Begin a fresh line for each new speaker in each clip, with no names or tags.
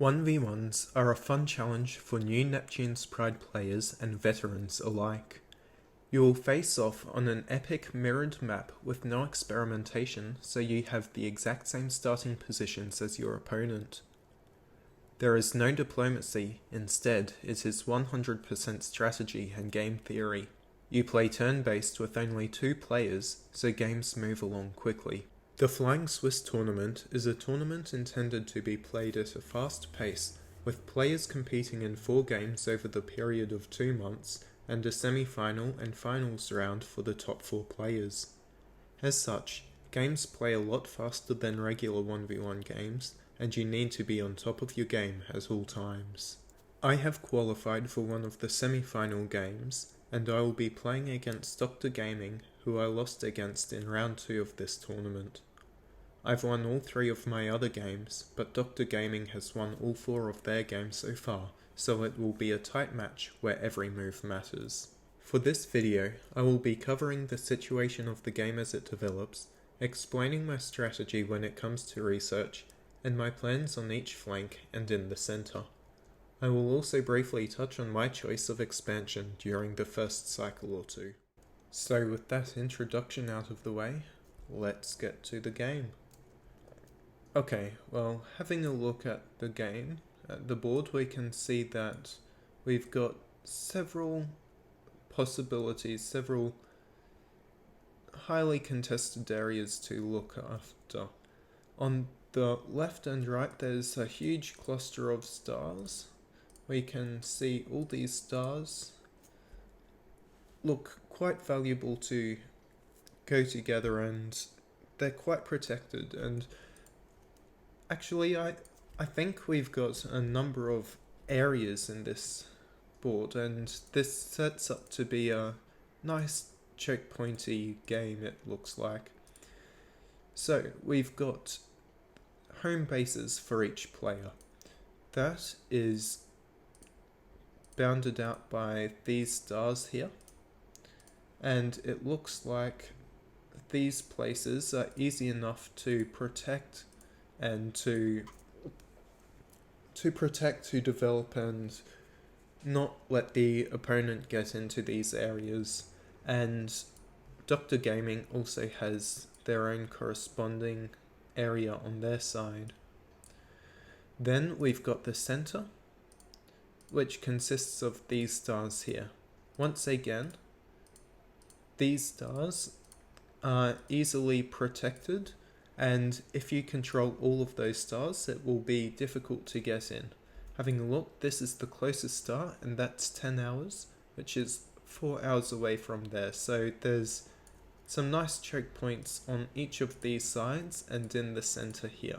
1v1s are a fun challenge for new Neptune's Pride players and veterans alike. You will face off on an epic mirrored map with no experimentation, so you have the exact same starting positions as your opponent. There is no diplomacy, instead it is 100% strategy and game theory. You play turn-based with only 2 players, so games move along quickly. The Flying Swiss tournament is a tournament intended to be played at a fast pace, with players competing in 4 games over the period of 2 months, and a semi-final and finals round for the top 4 players. As such, games play a lot faster than regular 1v1 games, and you need to be on top of your game at all times. I have qualified for one of the semi-final games, and I will be playing against DrGaming, who I lost against in round 2 of this tournament. I've won all 3 of my other games, but DrGaming has won all 4 of their games so far, so it will be a tight match where every move matters. For this video, I will be covering the situation of the game as it develops, explaining my strategy when it comes to research, and my plans on each flank and in the center. I will also briefly touch on my choice of expansion during the first cycle or 2. So with that introduction out of the way, let's get to the game. Okay, well, having a look at the game, at the board, we can see that we've got several possibilities, several highly contested areas to look after. On the left and right, there's a huge cluster of stars. We can see all these stars look quite valuable to go together, and they're quite protected. And actually, I think we've got a number of areas in this board, and this sets up to be a nice checkpointy game, it looks like. So we've got home bases for each player. That is bounded out by these stars here, and it looks like these places are easy enough to protect and to develop and not let the opponent get into these areas. And DrGaming also has their own corresponding area on their side. Then we've got the center, which consists of these stars here. Once again, these stars are easily protected, and if you control all of those stars, it will be difficult to get in. Having a look, this is the closest star, and that's 10 hours, which is 4 hours away from there. So there's some nice choke points on each of these sides and in the center here.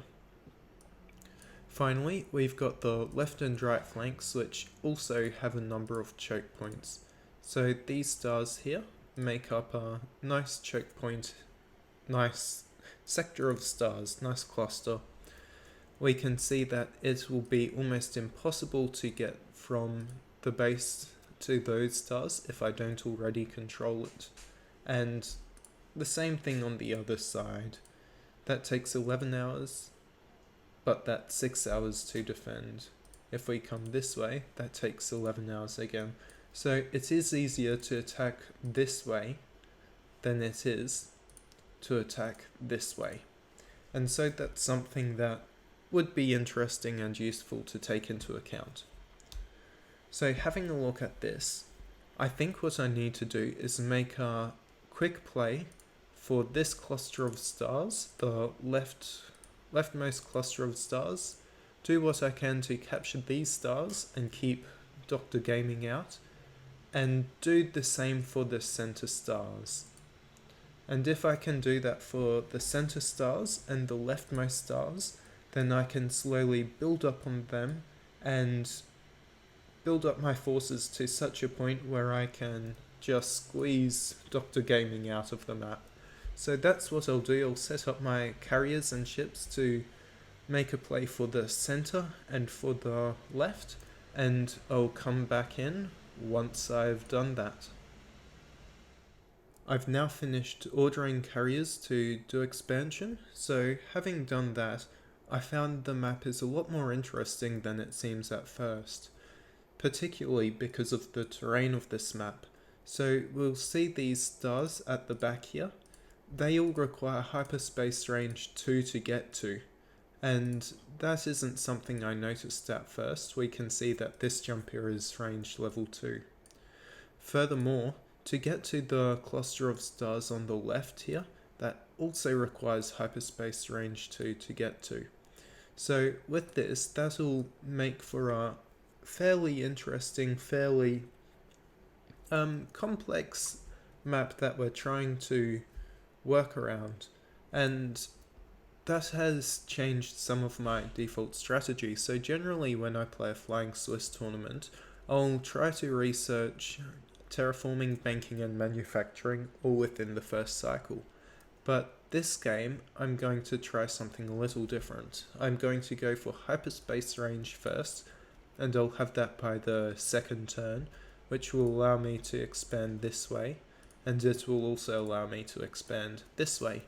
Finally, we've got the left and right flanks, which also have a number of choke points. So these stars here make up a nice choke point, nice sector of stars, nice cluster. We can see that it will be almost impossible to get from the base to those stars if I don't already control it. And the same thing on the other side. That takes 11 hours, but that's 6 hours to defend. If we come this way, that takes 11 hours again. So it is easier to attack this way than it is to attack this way. And so that's something that would be interesting and useful to take into account. So having a look at this, I think what I need to do is make a quick play for this cluster of stars, the leftmost cluster of stars, do what I can to capture these stars and keep DrGaming out, and do the same for the center stars. And if I can do that for the center stars and the leftmost stars, then I can slowly build up on them and build up my forces to such a point where I can just squeeze DrGaming out of the map. So that's what I'll do. I'll set up my carriers and ships to make a play for the center and for the left, and I'll come back in once I've done that. I've now finished ordering carriers to do expansion, so having done that, I found the map is a lot more interesting than it seems at first, particularly because of the terrain of this map. So we'll see these stars at the back here. They all require hyperspace range 2 to get to, and that isn't something I noticed at first. We can see that this jump here is range level 2. Furthermore, to get to the cluster of stars on the left here, that also requires hyperspace range 2 to get to. So with this, that'll make for a fairly interesting, fairly complex map that we're trying to work around, and that has changed some of my default strategy. So generally when I play a Flying Swiss tournament, I'll try to research terraforming, banking and manufacturing all within the first cycle. But this game, I'm going to try something a little different. I'm going to go for hyperspace range first, and I'll have that by the second turn, which will allow me to expand this way, and it will also allow me to expand this way.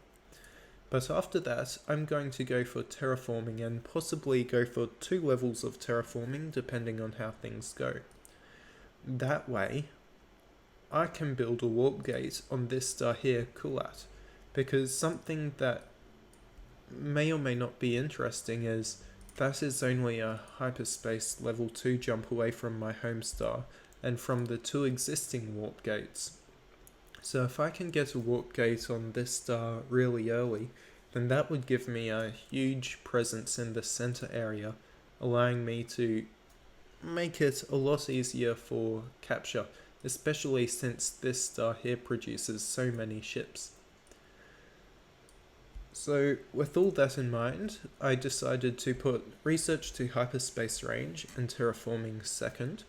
But after that, I'm going to go for terraforming and possibly go for 2 levels of terraforming depending on how things go. That way, I can build a warp gate on this star here, Kulat, because something that may or may not be interesting is that is only a hyperspace level 2 jump away from my home star and from the 2 existing warp gates. So if I can get a warp gate on this star really early, then that would give me a huge presence in the center area, allowing me to make it a lot easier for capture, especially since this star here produces so many ships. So with all that in mind, I decided to put research to hyperspace range and terraforming second.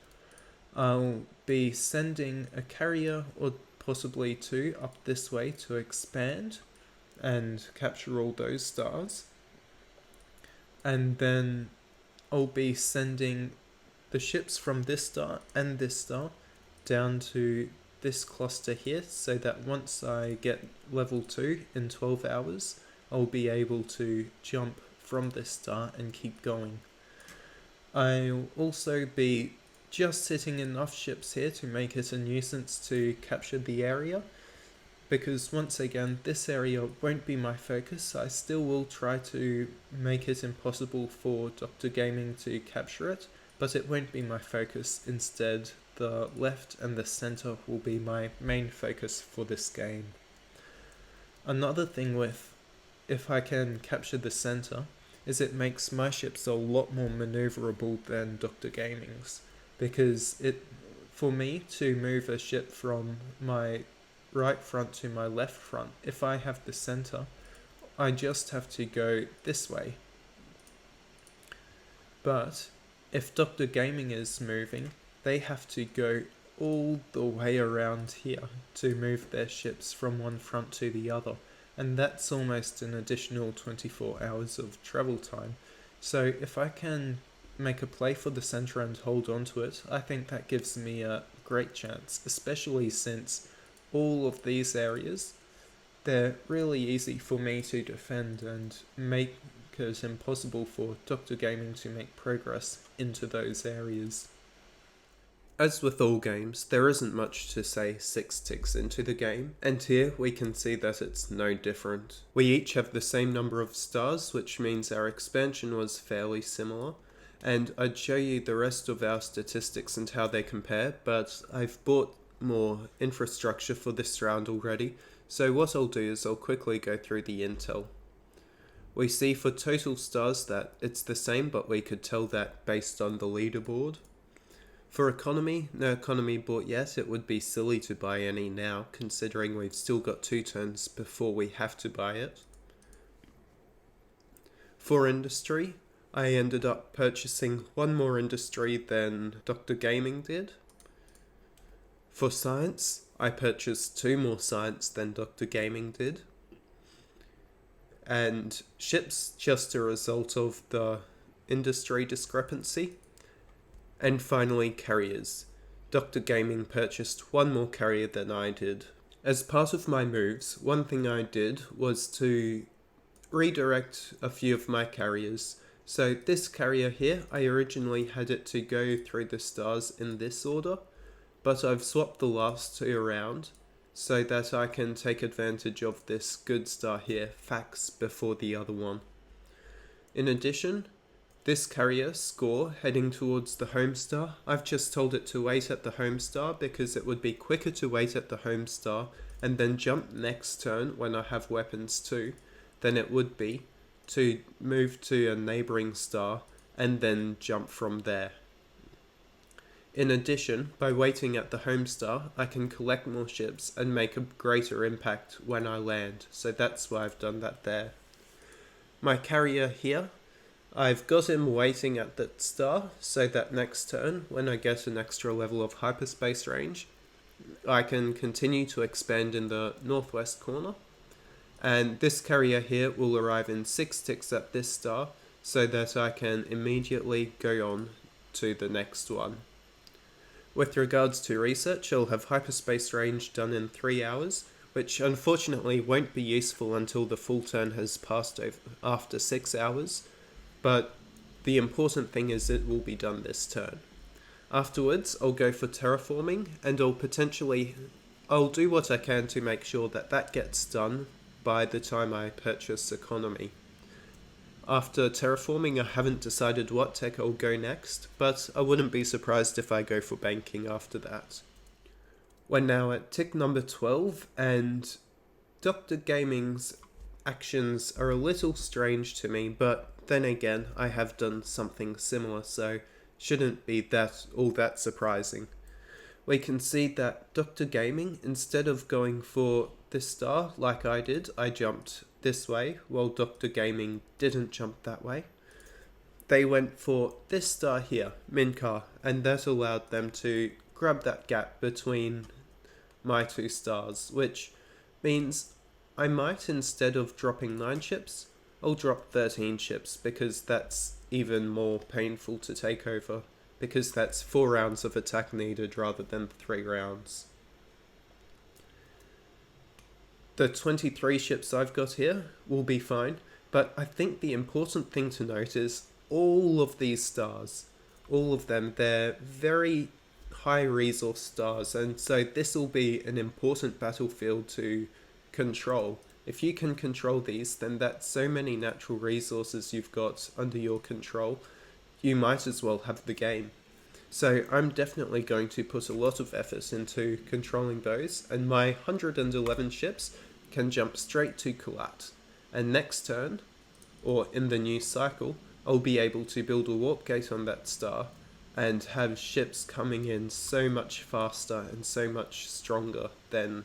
I'll be sending a carrier or possibly 2 up this way to expand and capture all those stars. And then I'll be sending the ships from this star and this star down to this cluster here, so that once I get level 2 in 12 hours, I'll be able to jump from this star and keep going. I'll also be just sitting enough ships here to make it a nuisance to capture the area, because once again, this area won't be my focus. I still will try to make it impossible for DrGaming to capture it, but it won't be my focus. Instead, the left and the center will be my main focus for this game. Another thing with if I can capture the center is it makes my ships a lot more maneuverable than DrGaming's, because for me to move a ship from my right front to my left front, if I have the center, I just have to go this way. But if DrGaming is moving, they have to go all the way around here to move their ships from one front to the other, and that's almost an additional 24 hours of travel time. So if I can make a play for the center and hold on to it, I think that gives me a great chance, especially since all of these areas, they're really easy for me to defend and make it impossible for DrGaming to make progress into those areas. As with all games, there isn't much to say 6 ticks into the game, and here we can see that it's no different. We each have the same number of stars, which means our expansion was fairly similar, and I'd show you the rest of our statistics and how they compare, but I've bought more infrastructure for this round already, so what I'll do is I'll quickly go through the intel. We see for total stars that it's the same, but we could tell that based on the leaderboard. For economy, no economy bought yet. It would be silly to buy any now, considering we've still got 2 turns before we have to buy it. For industry, I ended up purchasing 1 more industry than DrGaming did. For science, I purchased 2 more science than DrGaming did. And ships, just a result of the industry discrepancy. And finally, carriers. DrGaming purchased 1 more carrier than I did. As part of my moves, one thing I did was to redirect a few of my carriers. So this carrier here, I originally had it to go through the stars in this order, but I've swapped the last two around so that I can take advantage of this good star here, Fax, before the other one. In addition, this carrier, Score, heading towards the home star, I've just told it to wait at the home star because it would be quicker to wait at the home star and then jump next turn when I have weapons too, than it would be to move to a neighbouring star and then jump from there. In addition, by waiting at the home star, I can collect more ships and make a greater impact when I land, so that's why I've done that there. My carrier here, I've got him waiting at that star, so that next turn, when I get an extra level of hyperspace range, I can continue to expand in the northwest corner. And this carrier here will arrive in 6 ticks at this star, so that I can immediately go on to the next one. With regards to research, I'll have hyperspace range done in 3 hours, which unfortunately won't be useful until the full turn has passed over after 6 hours, but the important thing is it will be done this turn. Afterwards, I'll go for terraforming, and I'll do what I can to make sure that that gets done by the time I purchase economy. After terraforming, I haven't decided what tech I'll go next, but I wouldn't be surprised if I go for banking after that. We're now at tick number 12, and DrGaming's actions are a little strange to me, but then again, I have done something similar, so shouldn't be all that surprising. We can see that DrGaming, instead of going for this star like I did, I jumped this way, while DrGaming didn't jump that way. They went for this star here, Mincar, and that allowed them to grab that gap between my two stars, which means I might, instead of dropping 9 ships, I'll drop 13 ships, because that's even more painful to take over, because that's 4 rounds of attack needed rather than 3 rounds. The 23 ships I've got here will be fine, but I think the important thing to note is all of these stars, all of them, they're very high resource stars, and so this will be an important battlefield to control. If you can control these, then that's so many natural resources you've got under your control, you might as well have the game. So I'm definitely going to put a lot of effort into controlling those, and my 111 ships can jump straight to Kalat. And next turn, or in the new cycle, I'll be able to build a warp gate on that star and have ships coming in so much faster and so much stronger than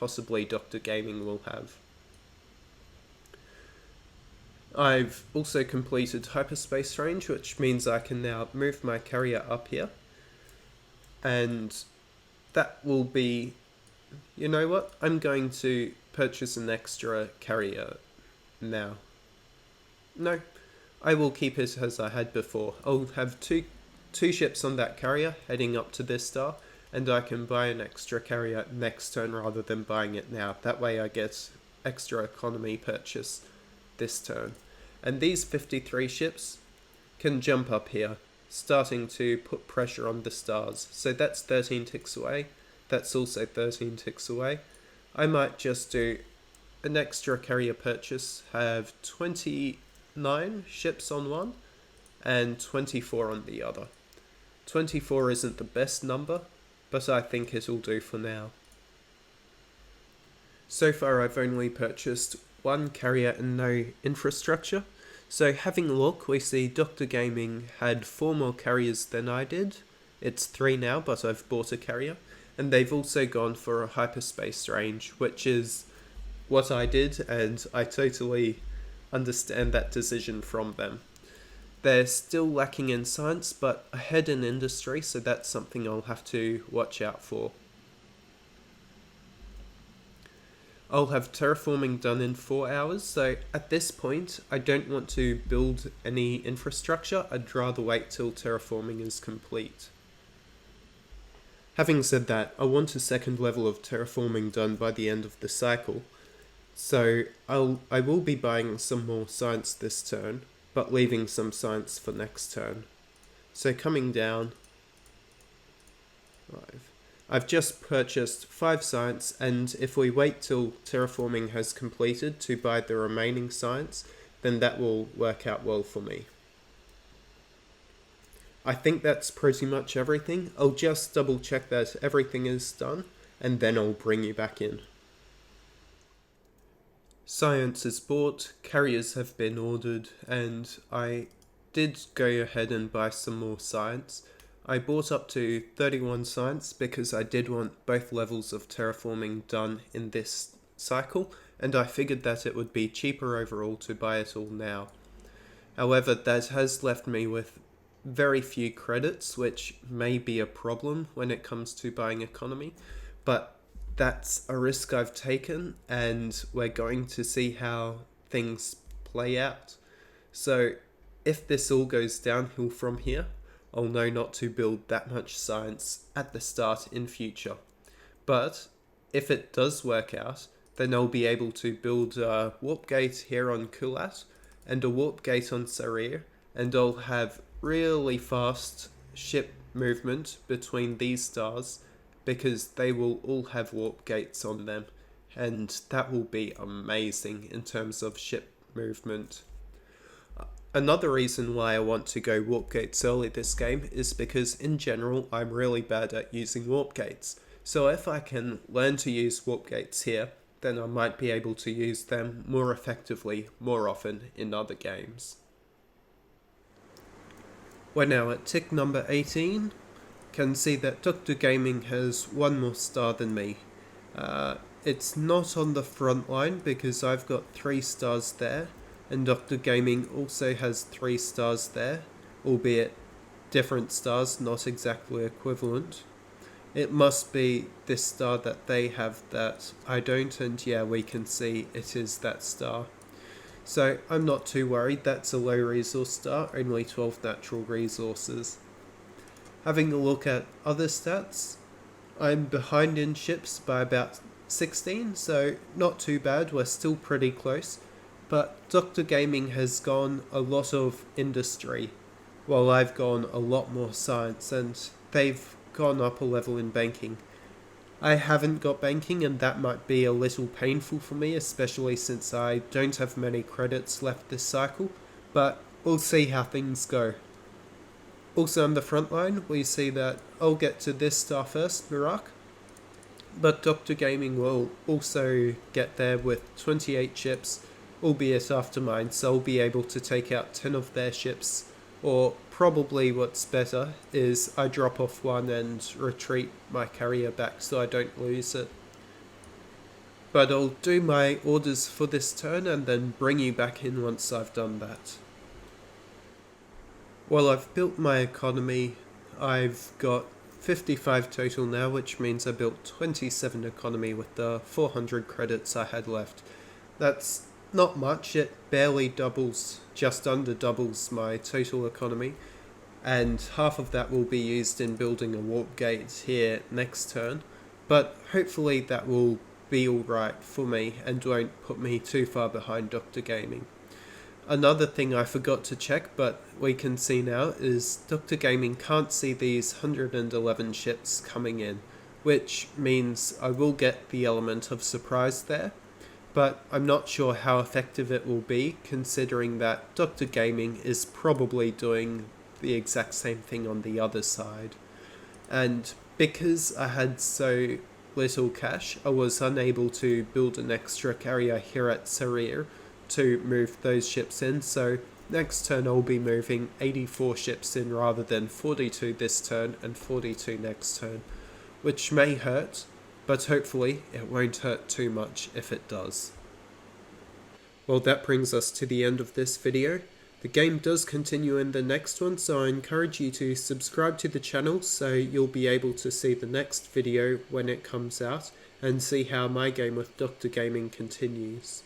possibly DrGaming will have. I've also completed hyperspace range, which means I can now move my carrier up here, and that will be, you know what, I'm going to purchase an extra carrier now. No, I will keep it as I had before. I'll have two ships on that carrier heading up to this star, and I can buy an extra carrier next turn rather than buying it now. That way I get extra economy purchase this turn. And these 53 ships can jump up here, starting to put pressure on the stars. So that's 13 ticks away. That's also 13 ticks away. I might just do an extra carrier purchase, have 29 ships on one and 24 on the other. 24 isn't the best number, but I think it'll do for now. So far I've only purchased 1 carrier and no infrastructure. So having a look, we see DrGaming had 4 more carriers than I did. It's 3 now, but I've bought a carrier. And they've also gone for a hyperspace range, which is what I did, and I totally understand that decision from them. They're still lacking in science, but ahead in industry, so that's something I'll have to watch out for. I'll have terraforming done in 4 hours, so at this point I don't want to build any infrastructure. I'd rather wait till terraforming is complete. Having said that, I want a second level of terraforming done by the end of the cycle, So I will be buying some more science this turn, but leaving some science for next turn. So coming down, 5. I've just purchased 5 science, and if we wait till terraforming has completed to buy the remaining science, then that will work out well for me. I think that's pretty much everything. I'll just double check that everything is done, and then I'll bring you back in. Science is bought, carriers have been ordered, and I did go ahead and buy some more science. I bought up to 31 science because I did want both levels of terraforming done in this cycle, and I figured that it would be cheaper overall to buy it all now. However, that has left me with very few credits, which may be a problem when it comes to buying economy, but that's a risk I've taken, and we're going to see how things play out. So if this all goes downhill from here, I'll know not to build that much science at the start in future. But if it does work out, then I'll be able to build a warp gate here on Kulat and a warp gate on Sarir, and I'll have really fast ship movement between these stars because they will all have warp gates on them, and that will be amazing in terms of ship movement. Another reason why I want to go warp gates early this game is because in general I'm really bad at using warp gates. So if I can learn to use warp gates here, then I might be able to use them more effectively more often in other games. We're now at tick number 18. Can see that DrGaming has one more star than me. It's not on the front line because I've got 3 stars there, and DrGaming also has 3 stars there, albeit different stars, not exactly equivalent. It must be this star that they have that I don't, and yeah, we can see it is that star. So I'm not too worried, that's a low resource star, only 12 natural resources. Having a look at other stats, I'm behind in ships by about 16, so not too bad, we're still pretty close. But DrGaming has gone a lot of industry, while I've gone a lot more science, and they've gone up a level in banking. I haven't got banking, and that might be a little painful for me, especially since I don't have many credits left this cycle, but we'll see how things go. Also on the front line, we see that I'll get to this star first, Mirak, but DrGaming will also get there with 28 ships, albeit after mine, so I'll be able to take out 10 of their ships, or probably what's better is I drop off one and retreat my carrier back so I don't lose it. But I'll do my orders for this turn and then bring you back in once I've done that. Well, I've built my economy. I've got 55 total now, which means I built 27 economy with the 400 credits I had left. That's not much, it barely doubles, just under doubles my total economy, and half of that will be used in building a warp gate here next turn, but hopefully that will be alright for me and won't put me too far behind DrGaming. Another thing I forgot to check, but we can see now, is DrGaming can't see these 111 ships coming in, which means I will get the element of surprise there, but I'm not sure how effective it will be, considering that DrGaming is probably doing the exact same thing on the other side. And because I had so little cash, I was unable to build an extra carrier here at Sarir to move those ships in, so next turn I'll be moving 84 ships in rather than 42 this turn and 42 next turn, which may hurt, but hopefully it won't hurt too much if it does. Well, that brings us to the end of this video. The game does continue in the next one, so I encourage you to subscribe to the channel so you'll be able to see the next video when it comes out and see how my game with DrGaming continues.